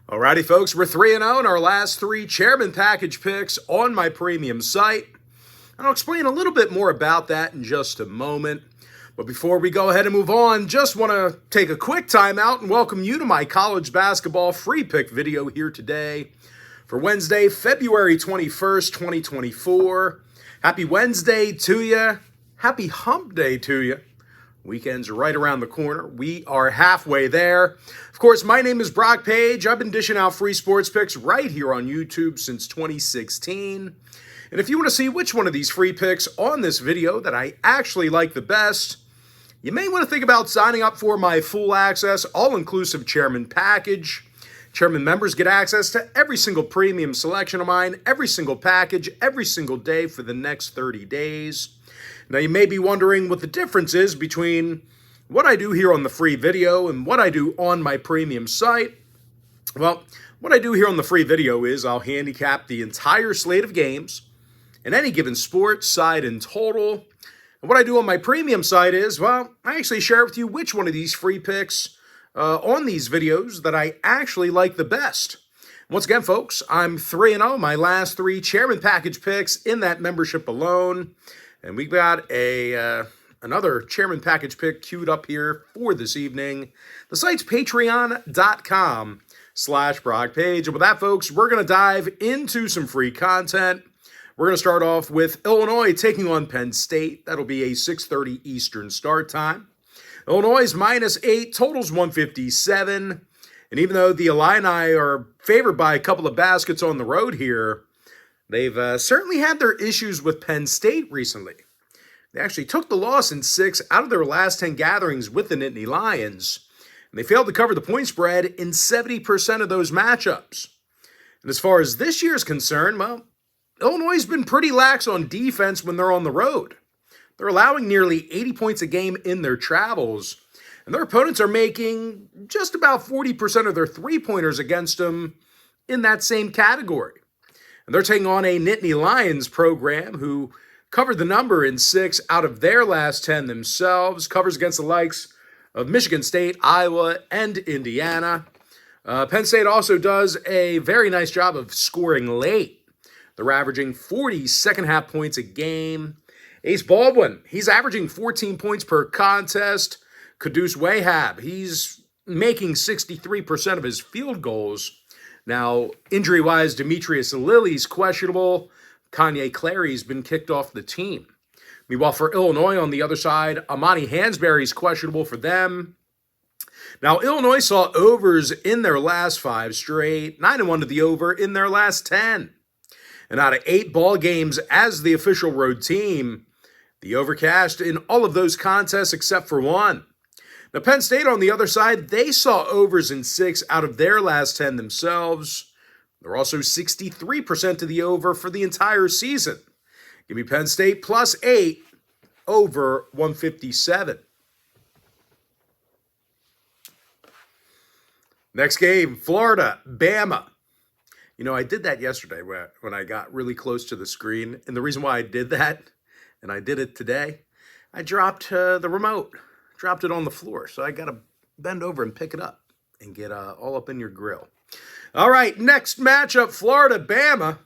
Alrighty, folks, we're 3-0 in our last three chairman package picks on my premium site. And I'll explain a little bit more about that in just a moment. But before we go ahead and move on, just want to take a quick time out and welcome you to my college basketball free pick video here today for Wednesday, February 21st, 2024. Happy Wednesday to you. Happy hump day to you. Weekend's right around the corner. We are halfway there. Of course, my name is Brock Page. I've been dishing out free sports picks right here on YouTube since 2016. And if you want to see which one of these free picks on this video that I actually like the best, you may want to think about signing up for my full access, all-inclusive chairman package. Chairman members get access to every single premium selection of mine, every single package, every single day for the next 30 days. Now, you may be wondering what the difference is between what I do here on the free video and what I do on my premium site. Well, what I do here on the free video is I'll handicap the entire slate of games in any given sport, side, and total. And what I do on my premium site is, well, I actually share with you which one of these free picks on these videos that I actually like the best. Once again, folks, I'm 3-0, my last three chairman package picks in that membership alone. And we got another chairman package pick queued up here for this evening. The site's patreon.com/BrockPage. And with that, folks, we're going to dive into some free content. We're going to start off with Illinois taking on Penn State. That'll be a 6:30 Eastern start time. Illinois is -8, totals 157. And even though the Illini are favored by a couple of baskets on the road here, they've certainly had their issues with Penn State recently. They actually took the loss in 6 out of their last 10 gatherings with the Nittany Lions, and they failed to cover the point spread in 70% of those matchups. And as far as this year's concerned, well, Illinois has been pretty lax on defense when they're on the road. They're allowing nearly 80 points a game in their travels, and their opponents are making just about 40% of their three-pointers against them in that same category. And they're taking on a Nittany Lions program who covered the number in 6 out of their last 10 themselves, covers against the likes of Michigan State, Iowa, and Indiana. Penn State also does a very nice job of scoring late. They're averaging 40 second-half points a game. Ace Baldwin, he's averaging 14 points per contest. Kudus Wahab, he's making 63% of his field goals. Now, injury-wise, Demetrius Lilly's questionable. Kanye Clary's been kicked off the team. Meanwhile, for Illinois on the other side, Amani Hansberry's questionable for them. Now, Illinois saw overs in their last 5 straight, 9-1 to the over in their last 10. And out of 8 ball games as the official road team, the over cashed in all of those contests except for one. Now, Penn State, on the other side, they saw overs in 6 out of their last 10 themselves. They're also 63% to the over for the entire season. Give me Penn State +8 over 157. Next game, Florida, BAMA. You know, I did that yesterday when I got really close to the screen. And the reason why I did that, and I did it today, I dropped the remote. Dropped it on the floor, so I got to bend over and pick it up and get all up in your grill. All right, next matchup, Florida, Bama.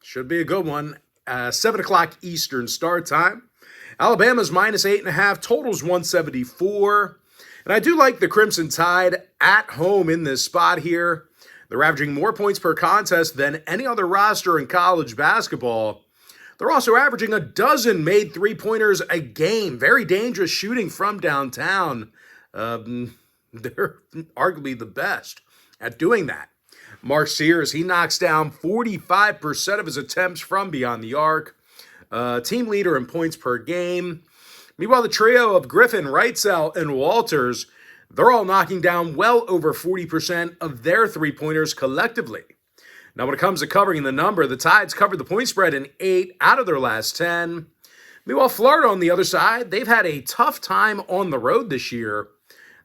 Should be a good one. 7 o'clock Eastern start time. Alabama's -8.5, totals 174. And I do like the Crimson Tide at home in this spot here. They're averaging more points per contest than any other roster in college basketball. They're also averaging a dozen made three-pointers a game. Very dangerous shooting from downtown. They're arguably the best at doing that. Mark Sears, he knocks down 45% of his attempts from beyond the arc. Team leader in points per game. Meanwhile, the trio of Griffin, Wrightsell, and Walters, they're all knocking down well over 40% of their three-pointers collectively. Now, when it comes to covering the number, the Tides covered the point spread in 8 out of their last 10. Meanwhile, Florida on the other side, they've had a tough time on the road this year.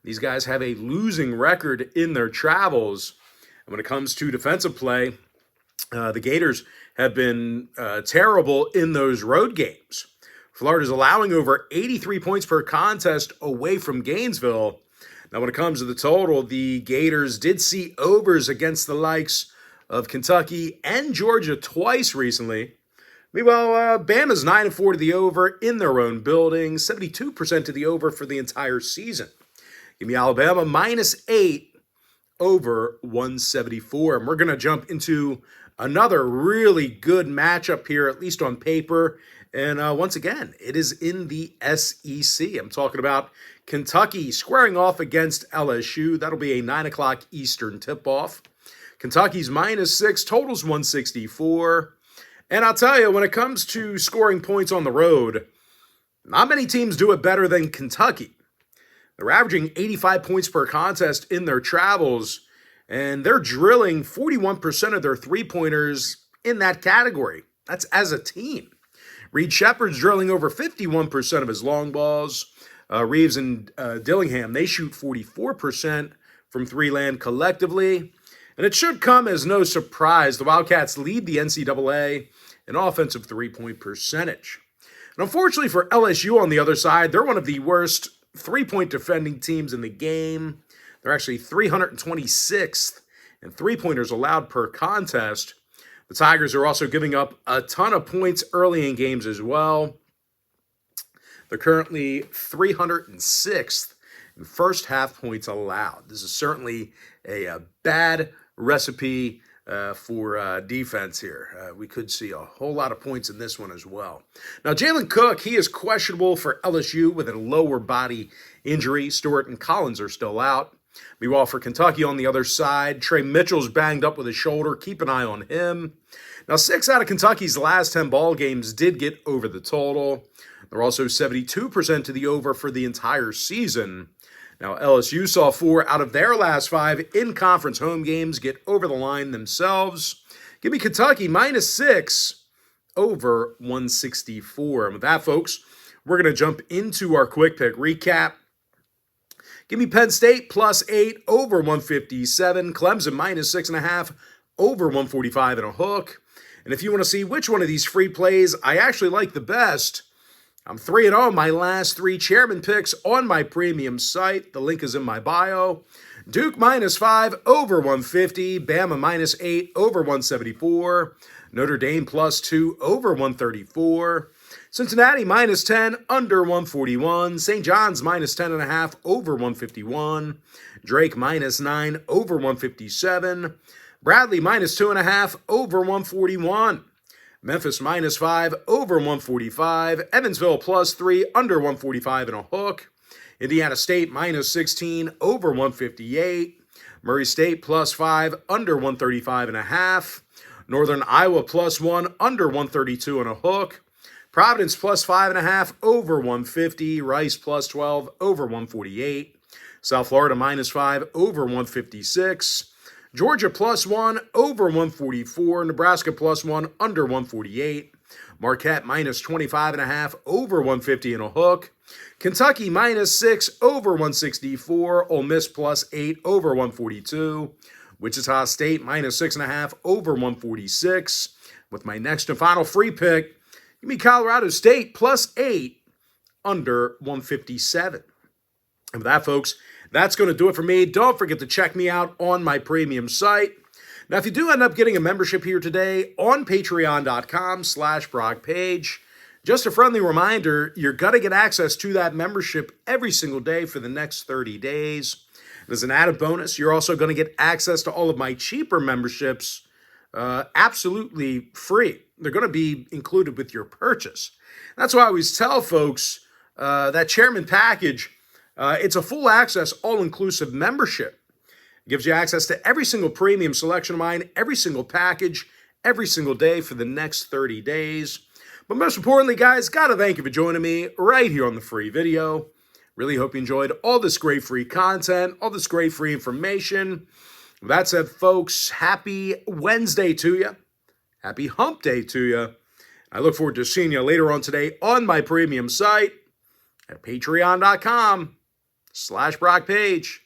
These guys have a losing record in their travels. And when it comes to defensive play, the Gators have been terrible in those road games. Florida's allowing over 83 points per contest away from Gainesville. Now, when it comes to the total, the Gators did see overs against the likes of Kentucky and Georgia twice recently. Meanwhile, Bama's 9-4 to the over in their own building, 72% to the over for the entire season. Give me Alabama -8 over 174. And we're going to jump into another really good matchup here, at least on paper. And once again, it is in the SEC. I'm talking about Kentucky squaring off against LSU. That'll be a 9 o'clock Eastern tip-off. Kentucky's -6, totals 164. And I'll tell you, when it comes to scoring points on the road, not many teams do it better than Kentucky. They're averaging 85 points per contest in their travels, and they're drilling 41% of their three-pointers in that category. That's as a team. Reed Shepherd's drilling over 51% of his long balls. Reeves and Dillingham, they shoot 44% from three-land collectively. And it should come as no surprise, the Wildcats lead the NCAA in offensive three-point percentage. And unfortunately for LSU on the other side, they're one of the worst three-point defending teams in the game. They're actually 326th in three-pointers allowed per contest. The Tigers are also giving up a ton of points early in games as well. They're currently 306th in first half points allowed. This is certainly a bad recipe for defense here. We could see a whole lot of points in this one as well. Now, Jalen Cook, he is questionable for LSU with a lower body injury. Stewart and Collins are still out. Meanwhile, for Kentucky on the other side, Trey Mitchell's banged up with his shoulder. Keep an eye on him. Now, 6 out of Kentucky's last 10 ball games did get over the total. They're also 72% to the over for the entire season. Now, LSU saw 4 out of their last 5 in-conference home games get over the line themselves. Give me Kentucky -6 over 164. And with that, folks, we're going to jump into our quick pick recap. Give me Penn State +8 over 157. Clemson -6.5 over 145 and a hook. And if you want to see which one of these free plays I actually like the best, I'm 3-0 my last 3 chairman picks on my premium site. The link is in my bio. Duke -5 over 150. Bama -8 over 174. Notre Dame +2 over 134. Cincinnati -10 under 141. St. John's -10.5 over 151. Drake -9 over 157. Bradley -2.5 over 141. Memphis -5 over 145. Evansville +3 under 145 and a hook. Indiana State -16 over 158. Murray State +5 under 135 and a half. Northern Iowa +1 under 132 and a hook. Providence +5.5 over 150. Rice +12 over 148. South Florida -5 over 156. Georgia +1 over 144. Nebraska +1 under 148. Marquette -25.5 over 150 and a hook. Kentucky -6 over 164. Ole Miss +8 over 142. Wichita State -6.5 over 146. With my next and final free pick, give me Colorado State +8 under 157. And with that, folks, that's going to do it for me. Don't forget to check me out on my premium site. Now, if you do end up getting a membership here today on patreon.com/BrockPage, just a friendly reminder, you're going to get access to that membership every single day for the next 30 days. And as an added bonus, you're also going to get access to all of my cheaper memberships absolutely free. They're going to be included with your purchase. That's why I always tell folks that Chairman package, it's a full access, all-inclusive membership. It gives you access to every single premium selection of mine, every single package, every single day for the next 30 days. But most importantly, guys, got to thank you for joining me right here on the free video. Really hope you enjoyed all this great free content, all this great free information. With that said, folks, happy Wednesday to you. Happy hump day to you. I look forward to seeing you later on today on my premium site at patreon.com/BrockPage.